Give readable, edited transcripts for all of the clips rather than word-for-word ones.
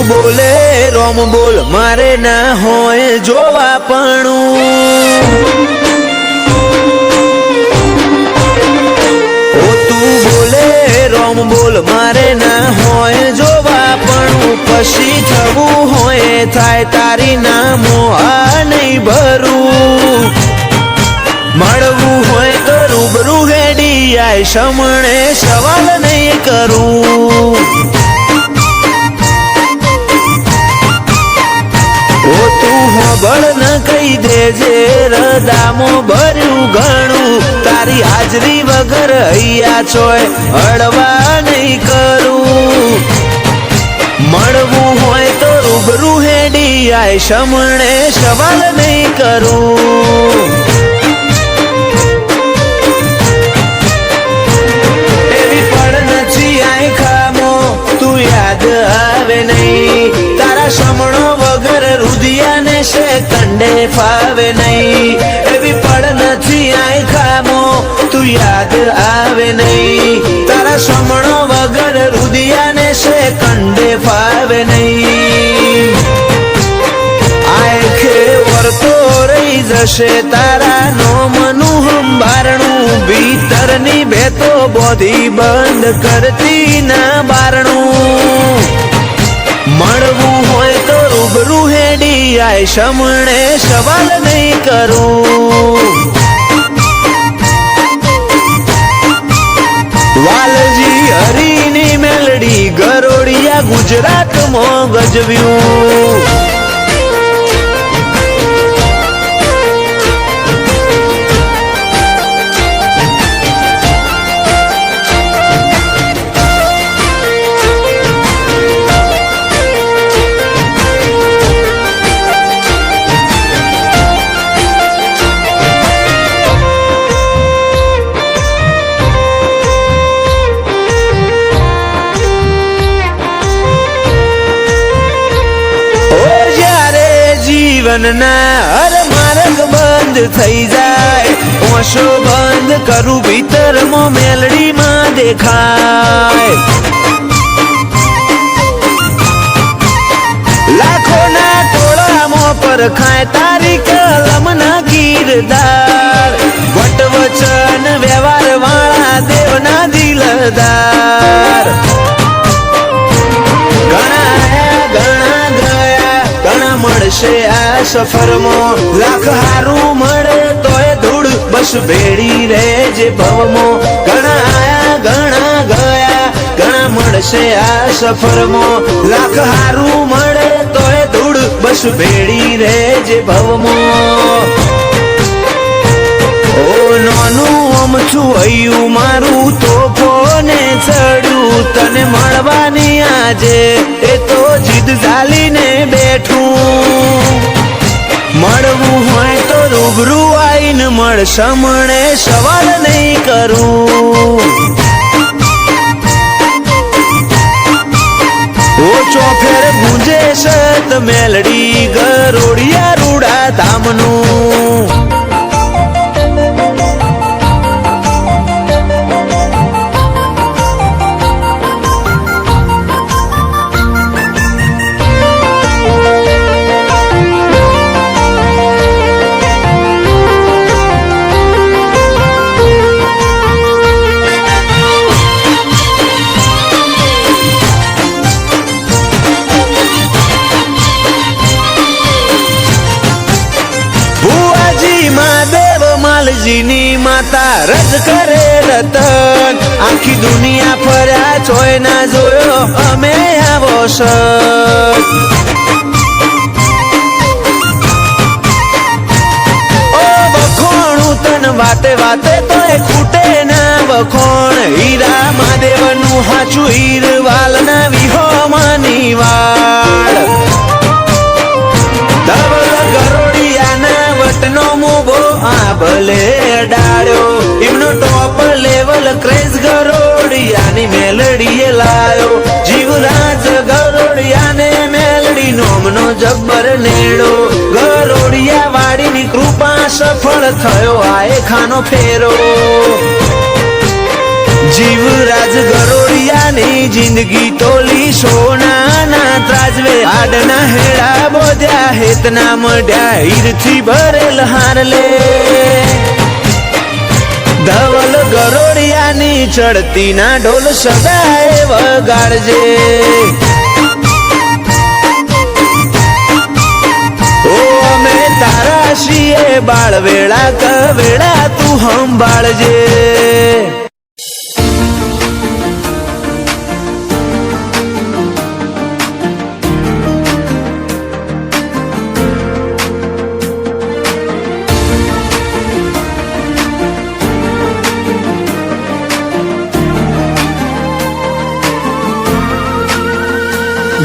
બોલે રોમ બોલ મારે ના હોય જોવાપણું ઓ તું બોલે રોમ બોલ મારે ના હોય જોવાપણું પછી થવું હોય થાય તારી નામો આ નહીં ભરું મળવું હોય તો રૂબરૂ હેડી આય સમણે સવાલ નહીં કરું ઓ તું હોબળ ન કહી દેજે રદામો ભર્યું ઘણું તારી હાજરી વગર હૈયા ચોય હળવા નહીં કરું મળવું હોય તો રૂબરૂ હેડી આય સમણે સવાલ નહીં કરું એવી પણ નથી આય ખામો તું યાદ આવે નહીં તારા સમણો વગર રુદિયાને છે કંડે ફાવે નહીં એવી પણ નથી આય ખામો તું યાદ આવે નહીં તારા સમણો વગર રુદિયાને છે કંડે ફાવે નહીં આખે વર્તો રહી જશે તારા નોમનું હંબારણું ભીતરની ભેતો બોધી બંધ કરતી ના બારણું મળવું હોય તો રૂબરૂ હેડી આય સમણે સવાલ નહીં કરું વાલજી હરીની મેલડી ગરોડિયા ગુજરાતમાં ગજવ્યું જીવનના હર માર્ગ બંધ થઈ જાય ઓશો બંધ કરું ભીતરમાં મેલડીમાં દેખાય લાખોના ટોળામાં પરખાય તારી કલમના કીરદાર વટવચન વ્યવહાર વાળા દેવના દિલદાર મળશે આ સફરમાં લાખ હારું મળે તોય ધૂળ બસ ભેડી રહેજે ભવમાં ઘણા આયા ઘણા ગયા ઘણા મળશે આ સફરમાં લાખ હારું મળે તોય ધૂળ બસ ભેડી રહેજે ભવમાં ઓ નાનું અમથું હૈયું મારું તોફોને ચડ્યું તને મળવાની આજે એ તો જીદ ઝાલીને બેઠું મળવું હોય તો રૂબરૂ આઈને મળ સમણે સવાલ નહીં કરું ઓ ચોફેર ગુંજે સત મેલડી ગરોડિયા રૂડા ધામનું માલજીની માતા રજ કરે રતન આખી દુનિયા ફર્યા ચોય ના જોયો અમે આવો સત ઓ વખોણું તન વાતે વાતે તોય ખૂટે ના વખોણ હીરા મહાદેવનું હાચું હીરવાલ ના વિહોમાની વાળ ટોપ લેવલ ક્રેઝ ગરોડિયાની મેલડીએ લાયો. જીવરાજ ગરોડિયાને મેલડી નોમનો જબ્બર નેડો. ગરોડિયા વાડીની કૃપા સફળ થયો આએ ખાનો ફેરો. જીવરાજ ગરોડિયાની જિંદગી તોલી સોનાના ત્રાજવે. આડના હેડા બોધ્યા હેતના મઢ્યા હીરથી ભરેલ હારલે. ધવલ ગરોડિયાની ચડતી ના ઢોલ સદાય વગાડજે. ઓ અમે તારા છીએ બાળવેળા કવેળા તું સંભાળજે.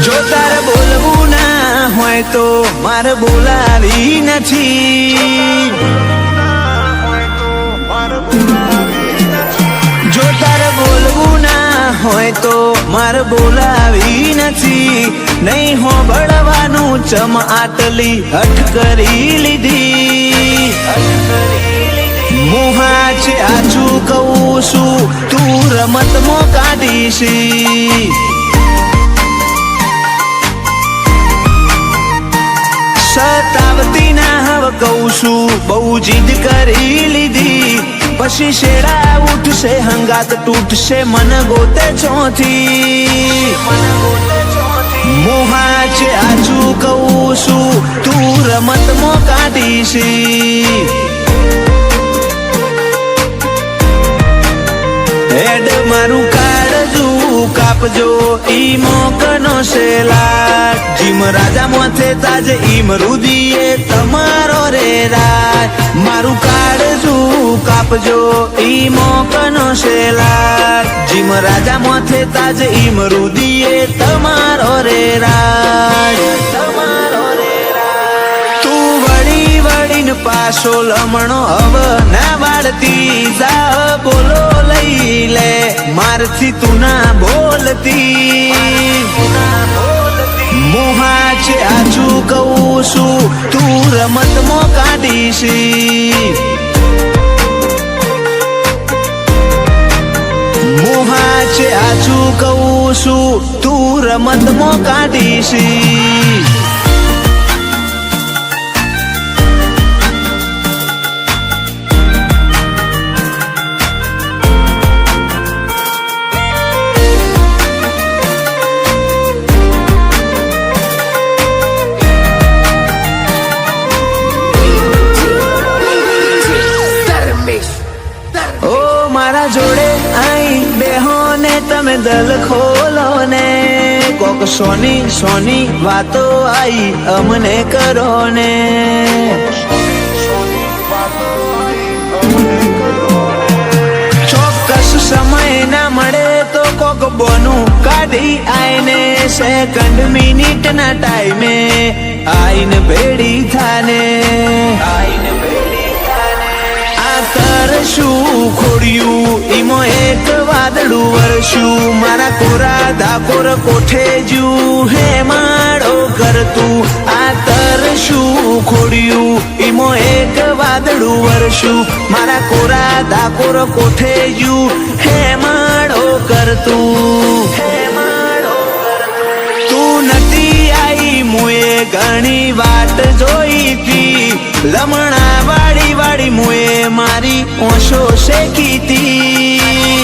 જો તારે બોલવું ના હોય તો મારે બોલાવી નથી. જો તારે બોલવું ના હોય તો મારે બોલાવી નથી. નહીં હોબળવાનું ચમ આટલી હઠ કરી લીધી. મોહા છે આછું કહું છું તું રમતમાં કાઢીશી. સતાવતી ના હવે કહું છું બહુ જીદ કરી લીધી. પછી શેડા ઉઠશે હંગાત તૂટશે મન ગોતે ચોથી. મોહા છે આછું કહું છું તું રમતમાં કાઢીશી. હેડ મારું કાળજું કાપજો ઈ મોકનો શેલા. જીમ રાજા મોથે તાજ ઈમ રુદીએ તમારો રે રાજ. મારું કાળજું કાપજો ઈ મોકનો શેલા. જીમ રાજા મોથે તાજ ઈમ રુદીએ તમારો રે રાજ. તમારો રે રાજ. તું વળી વળીને પાછો લમણો હવ ના વાળતી જા. બોલો લઈ લે મારથી તું ના બોલતી. મોહા છે આછું કહું છું તું રમતમાં કાઢીશી. મોહા છે આછું કહું છું તું રમતમાં કાઢીશી. મારા જોડે આઈ બેહો ને તમે દલ ખોલો ને. કોક સોની સોની વાતો આઈ અમને કરો ને. ચોક્કસ સમય ના મળે તો કોક બોનું કાઢી આઈને. સેકન્ડ મિનિટ ના ટાઈમે આઈને ભેડી થાને. આઈને કરશું ખોડ્યું ઈમો એક વાદળું વરશું. મારા કોરા ધાકોર કોઠે જુ હે માળો કરતું. આ તરશું ખોડ્યું ઈમો એક વાદળું વરશું. મારા કોરા ધાકોર કોઠે જુ હે માળો કરતું. તું નથી આઈ મુએ ઘણી વાટ જોઈતી. લમણા વાળી વાળી મુએ મારી ઓશો શેકીતી.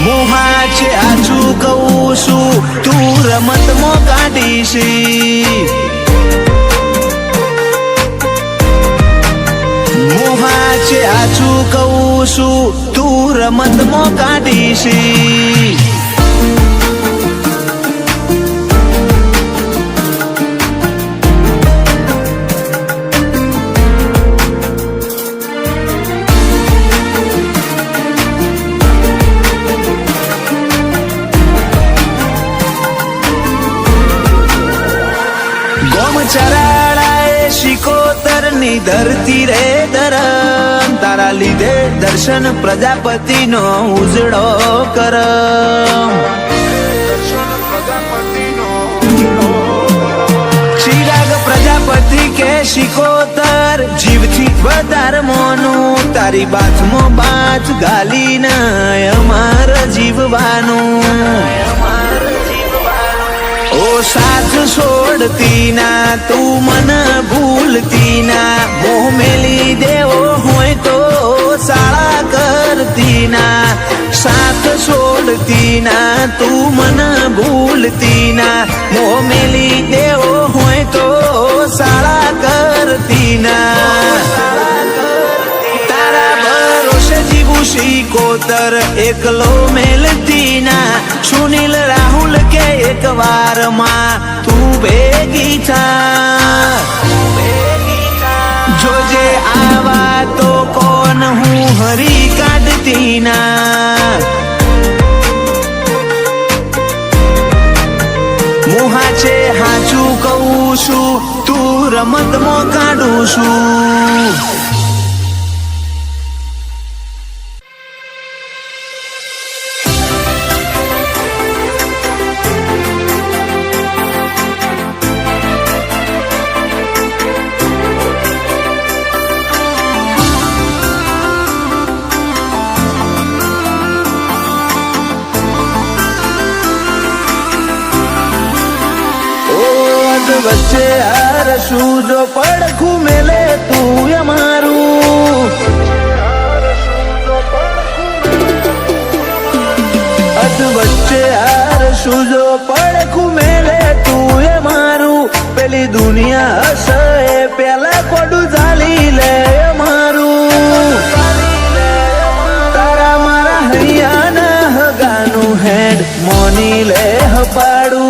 મોહા છે આછું કહું છું તું રમતમાં કાઢીશી. મોહા છે આછું કહું છું તું રમતમાં કાઢીશી. ચરાડાએ શિકોતર ની ધરતી રે ધરમ. તારા લીધે દર્શન પ્રજાપતિનો ઉજળો કરમ. ચિરાગ પ્રજાપતિ કે શિકોતર જીવથી વધારે મોનું, તારી બાથમાં બાથ ગાલીને અમાર જીવવાનું. ઓ સાથ છોડતી ના તું મન ભૂલતી ના, મોહ મેલી દેવો હોય તો શાળા કરતી ના. સાથ છોડતી ના તું મન ભૂલતી ના, મોહ મેલી દેવો હોય તો શાળા કરતી ના. તારા ભરોસે જીવું શિકોતર એકલો મેલતી ના, સુનિલ રાહુલ કે એક વારમાં તું ભેગી થા. જોજે આવા તો કોણ હું હરી કાઢતી ના. મુહા છે હાચું કહું છું, તું રમતમાં કાઢું છું. વચ્ચે હરશું જો પડખું મેલે તું અમારું, અધ વચ્ચે હરશું જો પડખું મેલે તું અમારું. પેલી દુનિયા હશે પેલા કોડું ઝાલી લે અમારું. તારા મારા હૈયાના હગાનું હેડ મોની લે હપાડું.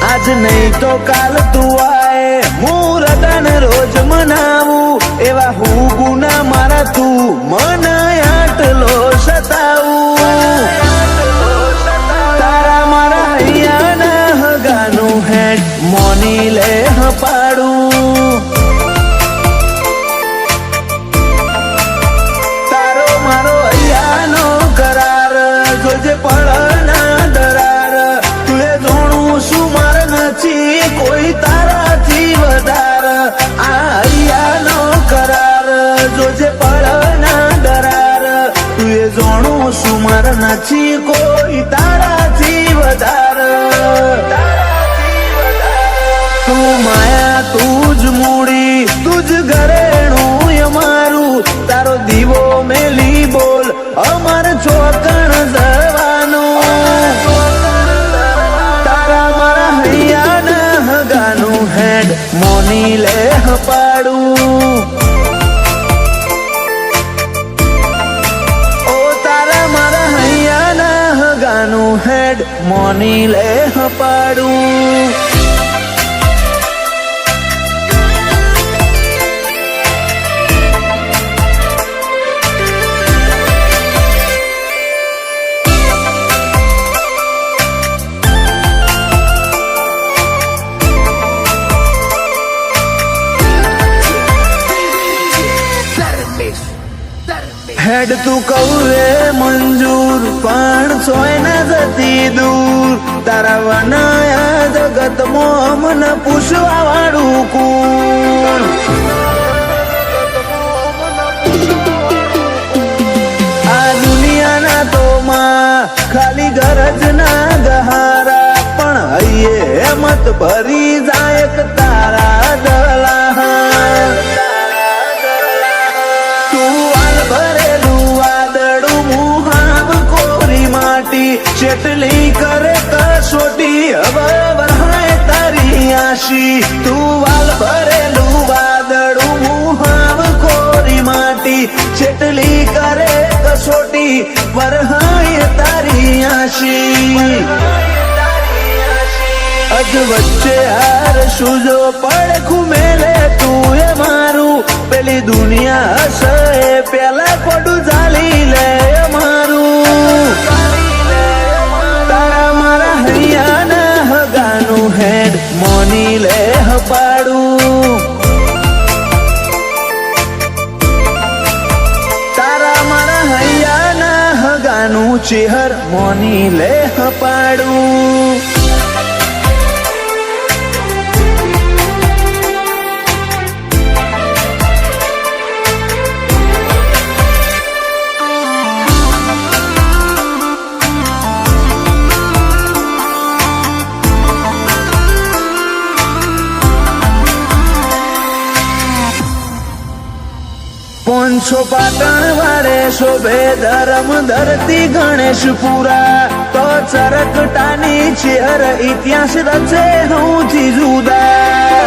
આજ નહીં તો કાલ તું આય મુહૂર્તન રોજ મનાવું, એવા હું ગુના મારા તું મન આટલો સતાવું. તારા મારા હૈયાના હગાનું હેડ મોની લે હપાડું. તારો મારો હૈયાનો કરાર જોજે પડના દરાર. તું એ જોણું શું મારે નથી કોઈ તારાથી વધાર. આ હૈયાનો કરાર જોજે પડના દરાર. તું એ જોણું શું મારે નથી કોઈ તારાથી વધાર. તું માયા તું જ મૂડી તું જ ઘરેણું અમારું. તારો દીવો મેલી બોલ અમાર ચોકણ જવાનું. તારા મારા હૈયાના હગાનું હેડ મોની લે હપાડું. ઓ તારા મારા હૈયાના હગાનું હેડ મોની લે હપાડું. હેડ તું કહું રે મંજૂર પણ સોય ના જતી દૂર. તારા વનાયા જગતમાં મને પૂછવા વાળું કોણ. આ દુનિયાના તો માં ખાલી ગરજ ના ગહારા, પણ હૈયે મત ભરી જાય તારા દલા. ચેટલી કરે કસોટી હવે વરહાય તારી આશી. તું વાલ ભરેલું વાદળું મુહાવ કોરી માટી. ચેટલી કરે કસોટી વરહાય તારી આશી. અજ વચ્ચે હરશું જો પડખું મેલે તું એ મારું. પેલી દુનિયા હશે પેલા કોડું ઝાલી લે અમારું. તારા મારા હૈયાના હગાનું હેડ મોની લે હપાડું. ગાનું ચેહર મોની લે હપાડું. પોંછો પાટણ વાળે શોભે ધરમ ધરતી ગણેશપુરા, તો ચરકટાની ચેહર ઇતિહાસ રચે સૌથી જુદા.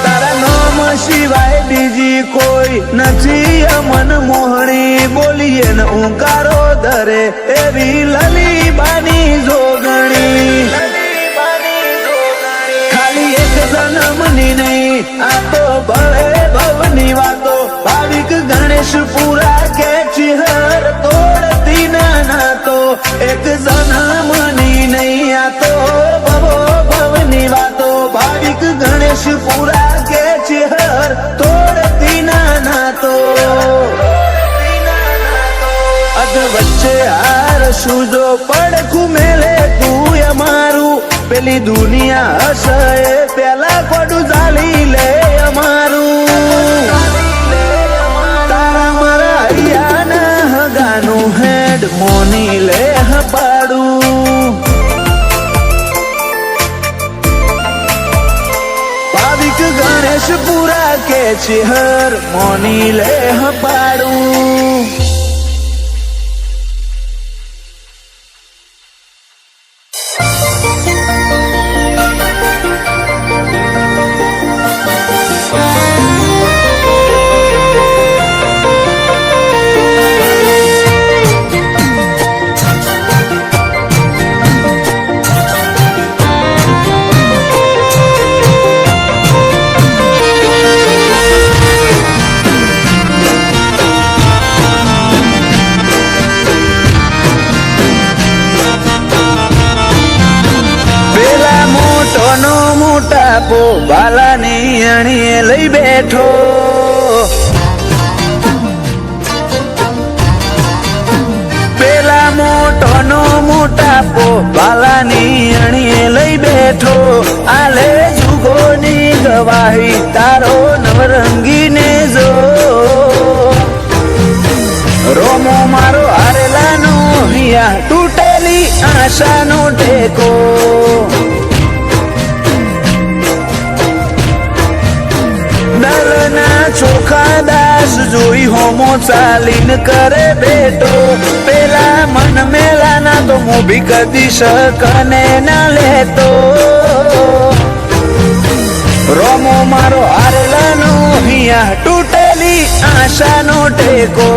તારા નામ સિવાય બીજી કોઈ નથી અમન મોહણી, બોલીએ ને ઉંકારો ધરે એવી લલીબાની જોગણી. જન્મની નહીં આ તો ભવે ભવની વાતો, ભાવિક ગણેશપુરા કે ચેહર તોડતી ના તો. એક જન્મની નહીં આ તો ભવો ભવની વાતો, ભાવિક ગણેશપુરા કે ચેહર તોડતી ના તો. અધ વચ્ચે હાર સુજો પડખું મેલે તું અમારું, પેલી દુનિયા હશે પેલા કોડું ચાલી લે અમારું. તારા મારા હૈયાના ગાનું હેડ મોની લે હપાડું. ભાવિક ગણેશપુરા કે ચેહર મોની લે હપાડું. મોટાપો બાલાની અણીએ લઈ બેઠો, પેલા મોટોનો મોટાપો બાલાની અણીએ લઈ બેઠો. આલે જુગોની ગવાહી તારો નવરંગીને જો, રોમો મારો હારેલાનો હિયા તૂટેલી આશાનો ટેકો. દલના ચોખા દાસ જોઈ હોમો ચાલીને કરે બેટો, પેલા મન મેલાના તો મોભી કદી શકને ના લેતો. રોમો મારો હારેલાનો હિયા તૂટેલી આશાનો ટેકો.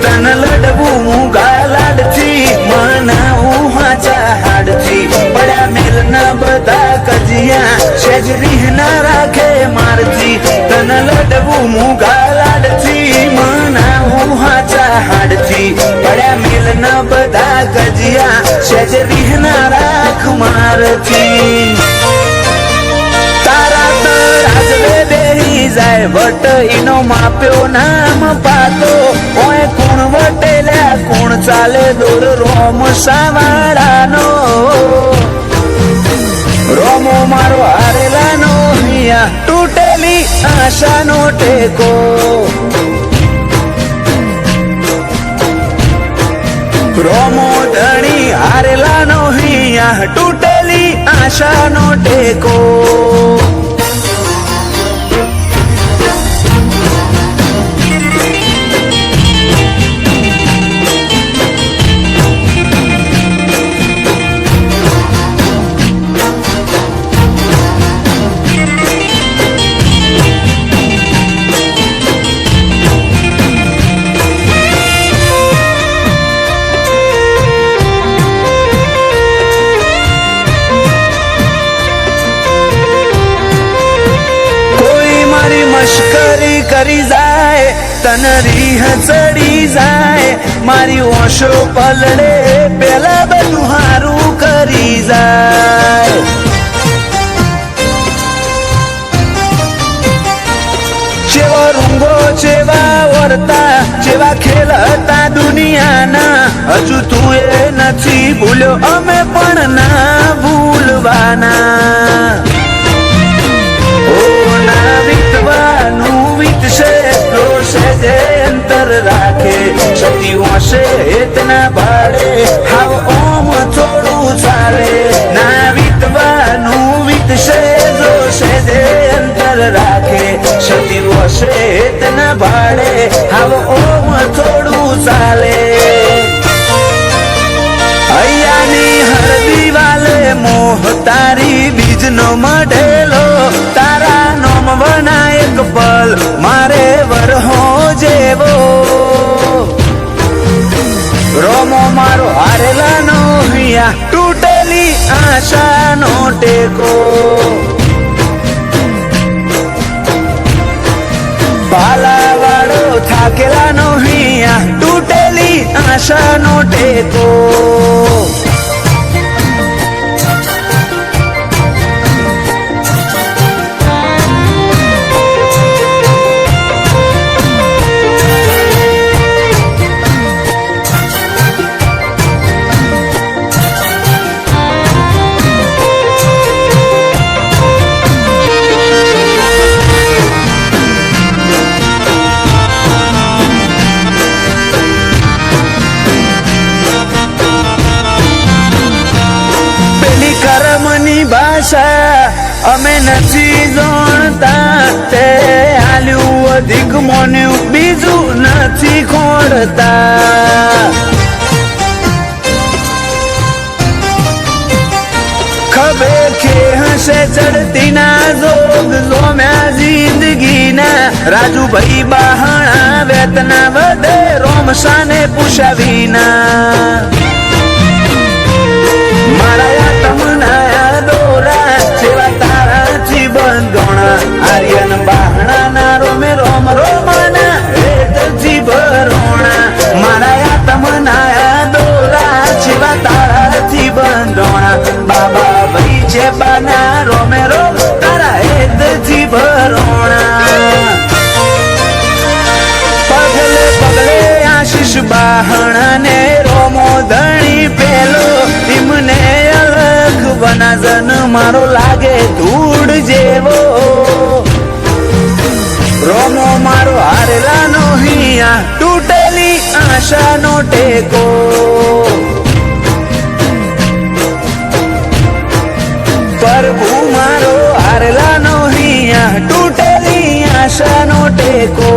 તન લડવું હું ગાલાડથી મનાવું હાચા હાડથી, પડ્યા મેલ ના બધા કજિયા સેજ રીહ ના રાખે મારથી. તન લડવું હું ગાલાડથી મનાવું હાચા હાડથી, પડ્યા મેલ ના બધા કજિયા સેજ રીહ ના રાખ મારથી. તારા તરાજવે બેહી જાય વટ ઈનો માપ્યો નામ પાતો, ઓય કોણ વટેલ્યા કોણ ચાલે દોર રોમ સાવાડાનો. રોમો મારો હારેલાનો હિયા તૂટેલી આશાનો ટેકો. રોમો ધણી હારેલાનો હિયા તૂટેલી આશાનો ટેકો. મશ્કરી કરી જાય તન રીહ ચડી જાય, મારી ઓશો પલડે પેલા બધું હારું કરી જાય. બોલતા જેવા ખેલ હતા દુનિયાના, હજુ તું એ નથી ભૂલ્યો, અમે પણ ના ભૂલવાના. ઓ ના વીતવાનું વીતશે, રોશે જે અંતર રાખે, સતી હોશે એતના ભાડે, હાવ ઓમ થોડું ચાલે. ના વીતવાનું વીતશે, રોશે જે અંતર રાખે, સતી હોશે એતના ભાડે, હાવ ઓમ થોડું ચાલે. અહીંયાની હર દિવાલે મોહ તારી બીજનો મઢેલો, તારા નોમ વના એક પલ મારે વરહો જેવો. રોમો મારો હારેલાનો હિયા, તૂટેલી આશાનો ટેકો. ભાલાવાળો થાકેલાનો હિયા, તૂટેલી આશાનો ટેકો. ભાષા અમે નથી જાણતા, તે આલ્યું અધિક મોન્યું બીજું નથી ખોડતા. ખબે કે હશે ચડતી ના જોગ, લોમ્યા જિંદગીના રાજુભાઈ બહાણા વેતના વધે, રોમસાને પૂછ્યા વિના. મારા તમના દોરા જેવા તારાથી બંધોણા, આર્યન બહાણા રોમે રોમ રોમાના હેતથી ભરોણા. મારા તમના દોરા જેવા તારાથી બંધોણા, બાબા ભાઈ છે બાના રોમે રોમ તારા હેતથી ભરોણા. પગલે પગલે આશીષ બહાણાને રોમો ધણી પેલો, એમને અલગ વનાજન મારો લાગે ધૂળ જેવો. રોમો મારો હારેલાનો હિયા, તૂટેલી આશાનો ટેકો. પ્રભુ મારો હારેલાનો હિયા, તૂટેલી આશાનો ટેકો.